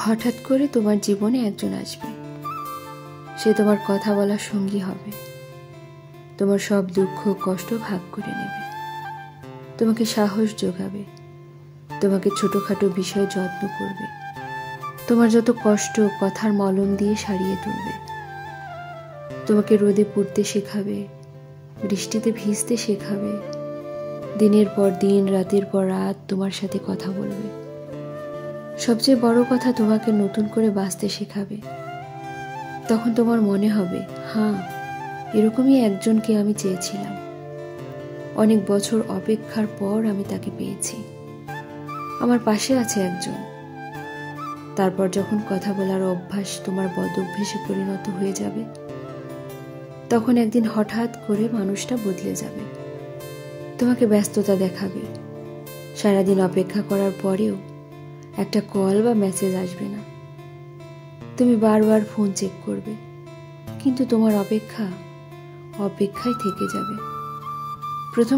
হঠাৎ করে তোমার জীবনে একজন আসবে, সে তোমার কথা বলার সঙ্গী হবে, তোমার সব দুঃখ কষ্ট ভাগ করে নেবে, তোমাকে সাহস যোগাবে, তোমাকে ছোটখাটো বিষয়ে যত্ন করবে, তোমার যত কষ্ট কথার মলম দিয়ে সারিয়ে তুলবে, তোমাকে রোদে পুড়তে শেখাবে, বৃষ্টিতে ভিজতে শেখাবে, দিনের পর দিন রাতের পর রাত তোমার সাথে কথা বলবে, সবচেয়ে বড় কথা তোমাকে নতুন করে বাঁচতে শেখাবে। তখন তোমার মনে হবে, হ্যাঁ, এরকমই একজনকে আমি চেয়েছিলাম, অনেক বছর অপেক্ষার পর আমি তাকে পেয়েছি, আমার পাশে আছে একজন। তারপর যখন কথা বলার অভ্যাস তোমার বদ অভ্যেসে পরিণত হয়ে যাবে, তখন একদিন হঠাৎ করে মানুষটা বদলে যাবে, তোমাকে ব্যস্ততা দেখাবে, সারাদিন অপেক্ষা করার পরেও একটা কল বা মেসেজ আসবে না, তুমি বারবার ফোন চেক করবে, কিন্তু তোমার অপেক্ষায় থেকে যাবে।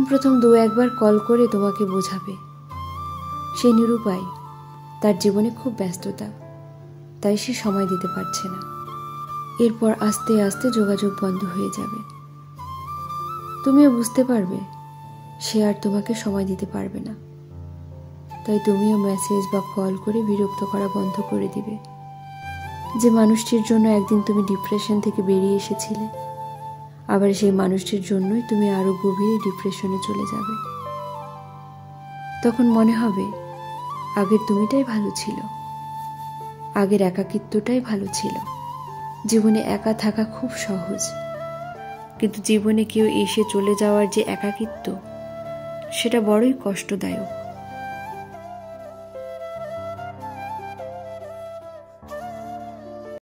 প্রথম দু একবার কল করে তোমাকে বোঝাবে সে নিরুপায়, তার জীবনে খুব ব্যস্ততা, তাই সে সময় দিতে পারছে না। এরপর আস্তে আস্তে যোগাযোগ বন্ধ হয়ে যাবে, তুমিও বুঝতে পারবে সে আর তোমাকে সময় দিতে পারবে না, তাই তুমিও মেসেজ বা কল করে বিরক্ত করা বন্ধ করে দিবে। যে মানুষটির জন্য একদিন তুমি ডিপ্রেশন থেকে বেরিয়ে এসেছিলে, আবার সেই মানুষটির জন্যই তুমি আরো গভীর ডিপ্রেশনে চলে যাবে। তখন মনে হবে আগের তুমিটাই ভালো ছিল, আগের একাকিত্বটাই ভালো ছিল। জীবনে একা থাকা খুব সহজ, কিন্তু জীবনে কেউ এসে চলে যাওয়ার যে একাকিত্ব, সেটা বড়ই কষ্টদায়ক।